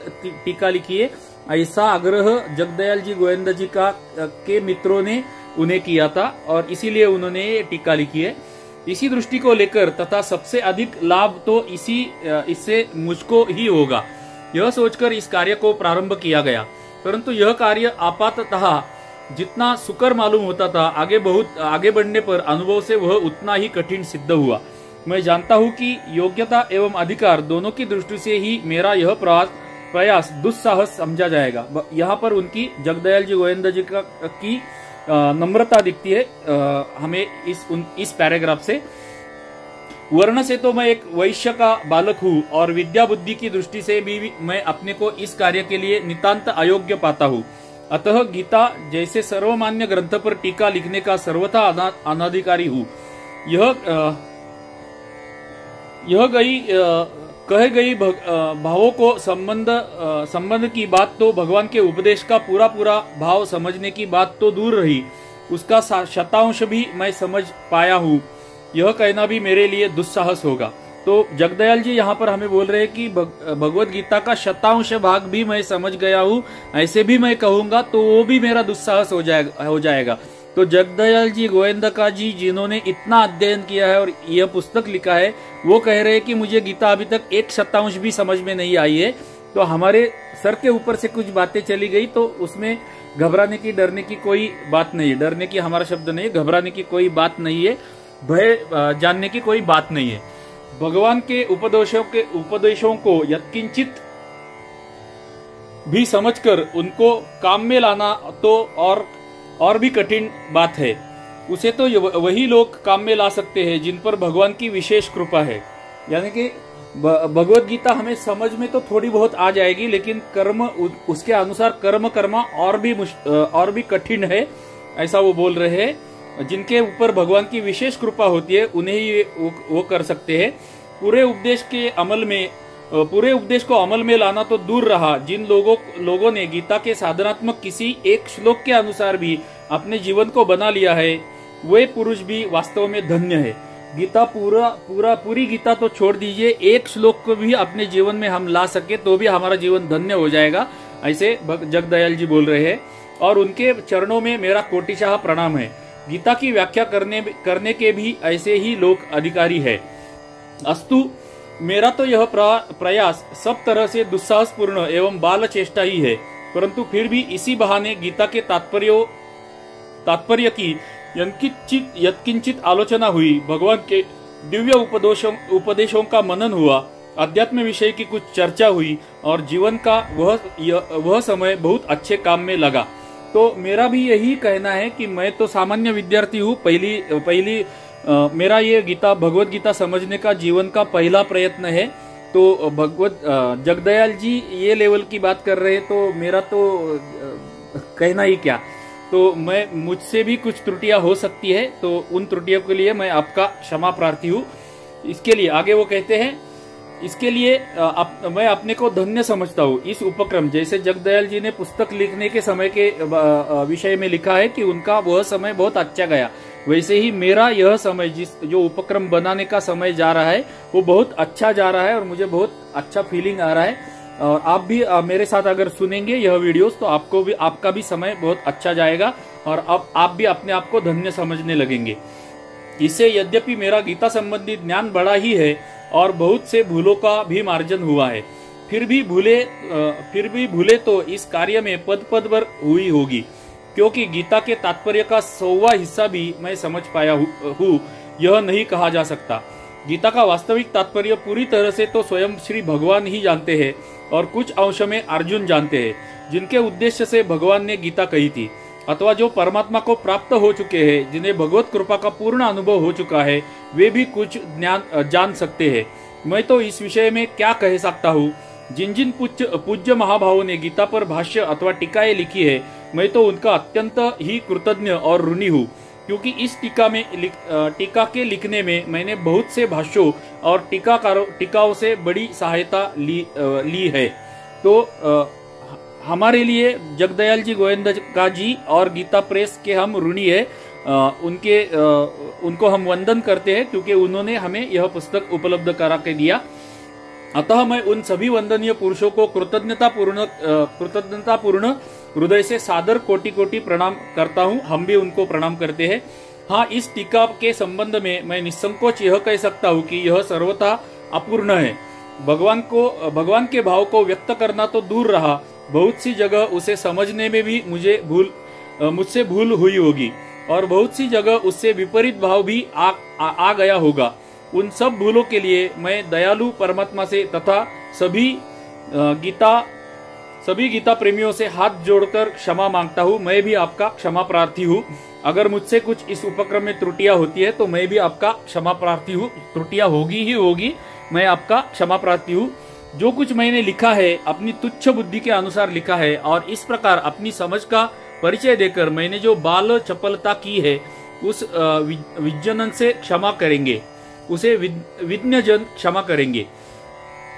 टीका लिखिए। ऐसा आग्रह जगदयाल जी गोविंद जी के मित्रों ने उन्हें किया था और इसीलिए उन्होंने ये टीका लिखी है। इसी दृष्टि को लेकर तथा सबसे अधिक लाभ तो इससे मुझको ही होगा, यह सोचकर इस कार्य को प्रारंभ किया गया। परंतु यह कार्य आपाततः जितना सुकर मालूम होता था, आगे बढ़ने पर अनुभव से वह उतना ही कठिन सिद्ध हुआ। मैं जानता हूँ कि योग्यता एवं अधिकार दोनों की दृष्टि से ही मेरा यह प्रयास दुस्साहस समझा जाएगा। यहाँ पर उनकी जगदयाल जी गोविंद जी की नम्रता दिखती है हमें इस पैराग्राफ से। वर्ण से तो मैं एक वैश्य का बालक हूँ और विद्या बुद्धि की दृष्टि से भी मैं अपने को इस कार्य के लिए नितांत अयोग्य पाता हूँ। अतः गीता जैसे सर्वमान्य ग्रंथ पर टीका लिखने का सर्वथा अनाधिकारी हूँ। कहे गई भावों को संबंध की बात तो भगवान के उपदेश का पूरा पूरा भाव समझने की बात तो दूर रही, उसका शतांश भी मैं समझ पाया हूँ, यह कहना भी मेरे लिए दुस्साहस होगा। तो जगदयाल जी यहाँ पर हमें बोल रहे हैं कि भगवत गीता का शतांश भाग भी मैं समझ गया हूँ, ऐसे भी मैं कहूंगा तो वो भी मेरा दुस्साहस हो जाएगा। तो जगदयाल जी गोविंदका जी जिन्होंने इतना अध्ययन किया है और यह पुस्तक लिखा है, वो कह रहे हैं कि मुझे गीता अभी तक एक शतांश भी समझ में नहीं आई है। तो हमारे सर के ऊपर से कुछ बातें चली गई तो उसमें घबराने की, डरने की कोई बात नहीं है। डरने की हमारा शब्द नहीं है, घबराने की कोई बात नहीं है, भय जानने की कोई बात नहीं है। भगवान के उपदेशों को यत्किंचित भी समझकर उनको काम में लाना तो और भी कठिन बात है। उसे तो वही लोग काम में ला सकते हैं जिन पर भगवान की विशेष कृपा है। यानी कि भगवत गीता हमें समझ में तो थोड़ी बहुत आ जाएगी, लेकिन कर्म उसके अनुसार कर्म करना और भी कठिन है, ऐसा वो बोल रहे हैं। जिनके ऊपर भगवान की विशेष कृपा होती है उन्हें ही वो कर सकते हैं। पूरे उपदेश को अमल में लाना तो दूर रहा, जिन लोगों ने गीता के साधनात्मक किसी एक श्लोक के अनुसार भी अपने जीवन को बना लिया है, वे पुरुष भी वास्तव में धन्य है। गीता पूरी गीता तो छोड़ दीजिए, एक श्लोक को भी अपने जीवन में हम ला सके तो भी हमारा जीवन धन्य हो जाएगा, ऐसे जगदयाल जी बोल रहे हैं। और उनके चरणों में मेरा कोटिशाह प्रणाम है। गीता की व्याख्या करने के भी ऐसे ही लोग अधिकारी है। अस्तु, मेरा तो यह प्रयास सब तरह से दुस्साहसपूर्ण एवं बाल चेष्टा ही है, परंतु फिर भी इसी बहाने गीता के तात्पर्य की यत्किंचित आलोचना हुई, भगवान के दिव्य उपदेशों का मनन हुआ, अध्यात्म विषय की कुछ चर्चा हुई और जीवन का वह समय बहुत अच्छे काम में लगा। तो मेरा भी यही कहना है कि मैं तो सामान्य विद्यार्थी हूँ। पहली मेरा ये भगवत गीता समझने का जीवन का पहला प्रयत्न है। तो जगदयाल जी ये लेवल की बात कर रहे हैं तो मेरा तो कहना ही क्या। तो मुझसे भी कुछ त्रुटियां हो सकती है, तो उन त्रुटियों के लिए मैं आपका क्षमा प्रार्थी हूँ। इसके लिए आगे वो कहते हैं, इसके लिए मैं अपने को धन्य समझता हूँ। इस उपक्रम, जैसे जगदयाल जी ने पुस्तक लिखने के समय के विषय में लिखा है कि उनका वह समय बहुत अच्छा गया, वैसे ही मेरा यह समय जो उपक्रम बनाने का समय जा रहा है वो बहुत अच्छा जा रहा है और मुझे बहुत अच्छा फीलिंग आ रहा है। और आप भी मेरे साथ अगर सुनेंगे यह वीडियोस तो आपका भी समय बहुत अच्छा जाएगा और अब आप भी अपने आप को धन्य समझने लगेंगे। इससे यद्यपि मेरा गीता संबंधी ज्ञान बड़ा ही है और बहुत से भूलों का भी मार्जन हुआ है, फिर भी भूले तो इस कार्य में पद पर हुई होगी, क्योंकि गीता के तात्पर्य का 100वां हिस्सा भी मैं समझ पाया हूँ, यह नहीं कहा जा सकता। गीता का वास्तविक तात्पर्य पूरी तरह से तो स्वयं श्री भगवान ही जानते हैं और कुछ अंश में अर्जुन जानते हैं, जिनके उद्देश्य से भगवान ने गीता कही थी, अथवा जो परमात्मा को प्राप्त हो चुके हैं, जिन्हें भगवत कृपा का पूर्ण अनुभव हो चुका है, वे भी कुछ ज्ञान जान सकते हैं। मैं तो इस विषय में क्या कह सकता हूँ। जिन पूज्य महाभावों ने गीता पर भाष्य अथवा टीकाएं लिखी है, मैं तो उनका अत्यंत ही कृतज्ञ और ऋणी हूँ, क्योंकि इस टीका के लिखने में मैंने बहुत से भाष्यों और टीकाओं से बड़ी सहायता ली है। तो हमारे लिए जगदयाल जी गोविंदका जी और गीता प्रेस के हम ऋणी है। उनको हम वंदन करते हैं, क्योंकि उन्होंने हमें यह पुस्तक उपलब्ध करा के दिया। अतः मैं उन सभी वंदनीय पुरुषों को कृतज्ञतापूर्ण हृदय से सादर कोटि प्रणाम करता हूँ। हम भी उनको प्रणाम करते हैं। हाँ, इस टीका के संबंध में मैं निसंकोच यह कह सकता हूँ कि यह सर्वथा अपूर्ण है। भगवान के भाव को व्यक्त करना तो दूर रहा, बहुत सी जगह उसे समझने में भी मुझसे भूल हुई होगी और बहुत सी जगह उससे विपरीत भाव भी आ गया होगा। उन सब भूलों के लिए मैं दयालु परमात्मा से तथा सभी गीता प्रेमियों से हाथ जोड़कर क्षमा मांगता हूँ। मैं भी आपका क्षमा प्रार्थी हूँ। अगर मुझसे कुछ इस उपक्रम में त्रुटियां होती है तो मैं भी आपका क्षमा प्रार्थी हूँ। त्रुटियां होगी, मैं आपका क्षमा प्रार्थी हूँ। जो कुछ मैंने लिखा है अपनी तुच्छ बुद्धि के अनुसार लिखा है और इस प्रकार अपनी समझ का परिचय देकर मैंने जो बाल चपलता की है, उस विज्ञान से क्षमा करेंगे, उसे विज्ञजन क्षमा करेंगे।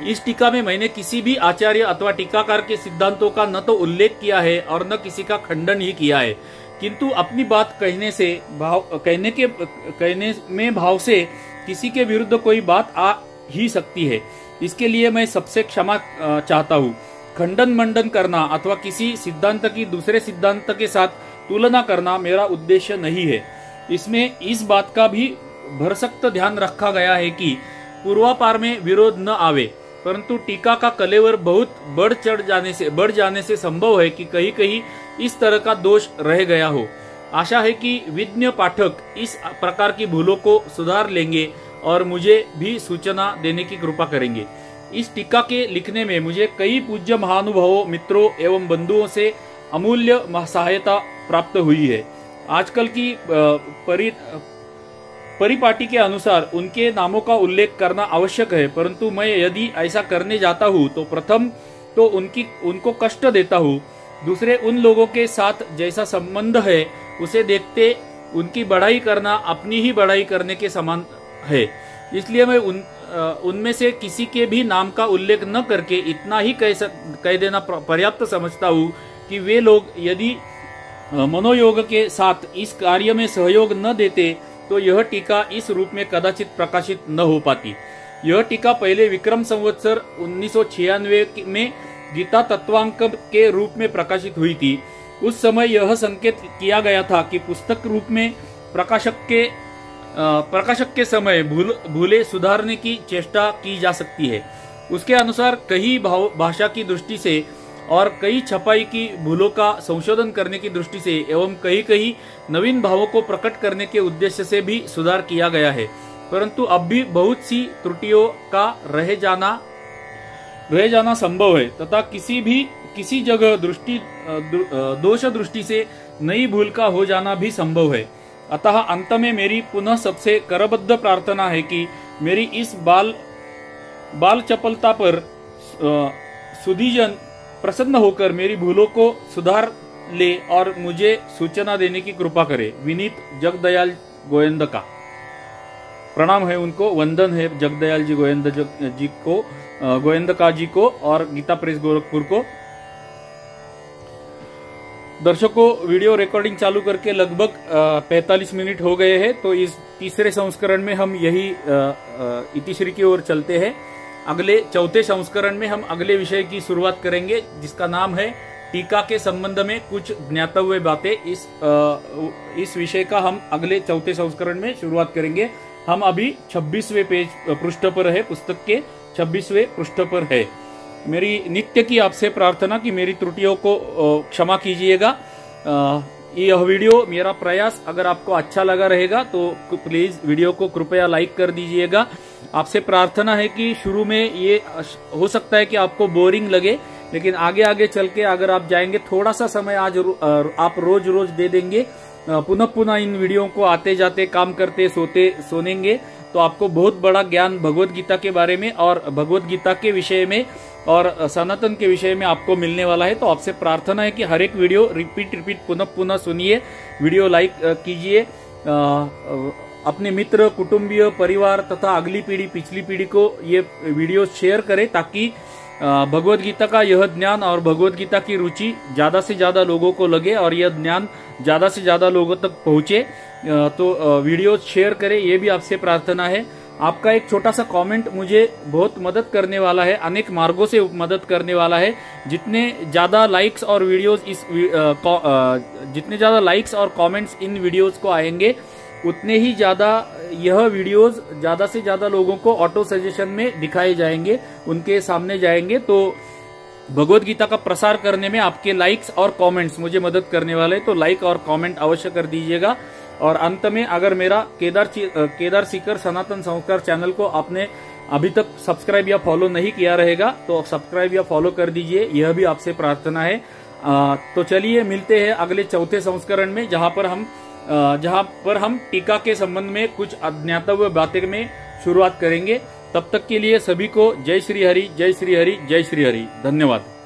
इस टीका में मैंने किसी भी आचार्य अथवा टीकाकार के सिद्धांतों का न तो उल्लेख किया है और न किसी का खंडन ही किया है, किंतु अपनी बात कहने में भाव से किसी के विरुद्ध कोई बात आ ही सकती है। इसके लिए मैं सबसे क्षमा चाहता हूँ। खंडन मंडन करना अथवा किसी सिद्धांत की दूसरे सिद्धांत के साथ तुलना करना मेरा उद्देश्य नहीं है। इसमें इस बात का भी भरसक्त ध्यान रखा गया है कि पूर्वापार में विरोध न आवे, परंतु टीका का कलेवर बहुत बढ़ जाने से संभव है कि कहीं कहीं इस तरह का दोष रह गया हो। आशा है कि विज्ञ पाठक इस प्रकार की भूलों को सुधार लेंगे और मुझे भी सूचना देने की कृपा करेंगे। इस टीका के लिखने में मुझे कई पूज्य महानुभावों, मित्रों एवं बंधुओं से अमूल्य सहायता प्राप्त हुई है। आजकल की परिपाटी के अनुसार उनके नामों का उल्लेख करना आवश्यक है, परंतु मैं यदि ऐसा करने जाता हूँ तो प्रथम तो उनको कष्ट देता हूँ, दूसरे उन लोगों के साथ जैसा संबंध है उसे देखते उनकी बढ़ाई करना अपनी ही बढ़ाई करने के समान है। इसलिए मैं उनमें से किसी के भी नाम का उल्लेख न करके इतना ही कह देना पर्याप्त समझता हूँ कि वे लोग यदि मनोयोग के साथ इस कार्य में सहयोग न देते तो यह टीका इस रूप में कदाचित प्रकाशित न हो पाती। यह टीका पहले विक्रम संवत्सर 1996 में गीता तत्वांक के रूप में प्रकाशित हुई थी। उस समय यह संकेत किया गया था कि पुस्तक रूप में प्रकाशक के समय भूले सुधारने की चेष्टा की जा सकती है। उसके अनुसार कई भाषा की दृष्टि से और कई छपाई की भूलों का संशोधन करने की दृष्टि से एवं कई नवीन भावों को प्रकट करने के उद्देश्य से भी सुधार किया गया है, परंतु अब भी बहुत सी त्रुटियों का रह जाना संभव है तथा किसी जगह दोष दृष्टि से नई भूल का हो जाना भी संभव है। अतः अंत में मेरी पुनः सबसे करबद्ध प्रार्थना है कि मेरी इस बाल चपलता पर सुधीजन प्रसन्न होकर मेरी भूलों को सुधार ले और मुझे सूचना देने की कृपा करे। विनीत जगदयाल गोविंद का प्रणाम है, उनको वंदन है जगदयाल जी गोविंदका जी को और गीता प्रेस गोरखपुर को। दर्शकों, वीडियो रिकॉर्डिंग चालू करके लगभग 45 मिनट हो गए हैं, तो इस तीसरे संस्करण में हम यही इतिश्री की ओर चलते हैं। अगले चौथे संस्करण में हम अगले विषय की शुरुआत करेंगे जिसका नाम है टीका के संबंध में कुछ ज्ञातव्य बातें। इस विषय का हम अगले चौथे संस्करण में शुरुआत करेंगे। हम अभी 26वें पृष्ठ पर है, पुस्तक के 26वें पृष्ठ पर है। मेरी नित्य की आपसे प्रार्थना कि मेरी त्रुटियों को क्षमा कीजिएगा। यह वीडियो मेरा प्रयास अगर आपको अच्छा लगा रहेगा तो प्लीज वीडियो को कृपया लाइक कर दीजिएगा। आपसे प्रार्थना है कि शुरू में ये हो सकता है कि आपको बोरिंग लगे, लेकिन आगे आगे चल के अगर आप जाएंगे, थोड़ा सा समय आज आप रोज रोज दे देंगे, पुनः इन वीडियो को आते जाते काम करते सोनेंगे तो आपको बहुत बड़ा ज्ञान भगवत गीता के बारे में और भगवत गीता के विषय में और सनातन के विषय में आपको मिलने वाला है। तो आपसे प्रार्थना है कि हर एक वीडियो रिपीट पुनः सुनिए, वीडियो लाइक कीजिए, अपने मित्र, कुटुंबीय, परिवार तथा अगली पीढ़ी, पिछली पीढ़ी को ये वीडियो शेयर करें ताकि भगवत गीता का यह ज्ञान और भगवत गीता की रुचि ज्यादा से ज्यादा लोगों को लगे और यह ज्ञान ज्यादा से ज्यादा लोगों तक पहुंचे। तो वीडियो शेयर करें, ये भी आपसे प्रार्थना है। आपका एक छोटा सा कमेंट मुझे बहुत मदद करने वाला है, अनेक मार्गों से मदद करने वाला है। जितने ज्यादा लाइक्स और कमेंट्स इन वीडियोस को आएंगे, उतने ही ज्यादा यह वीडियोस ज्यादा से ज्यादा लोगों को ऑटो सजेशन में दिखाए जाएंगे, उनके सामने जाएंगे। तो भगवत गीता का प्रसार करने में आपके लाइक्स और कमेंट्स मुझे मदद करने वाले, तो लाइक और कमेंट अवश्य कर दीजिएगा। और अंत में अगर मेरा केदार सीकर सनातन संस्कार चैनल को आपने अभी तक सब्सक्राइब या फॉलो नहीं किया रहेगा तो सब्सक्राइब या फॉलो कर दीजिए, यह भी आपसे प्रार्थना है। तो चलिए मिलते हैं अगले चौथे संस्करण में, जहां पर हम टीका के संबंध में कुछ अज्ञातव्य बातें में शुरुआत करेंगे। तब तक के लिए सभी को जय श्री हरि, जय श्री हरि, जय श्री हरि। धन्यवाद।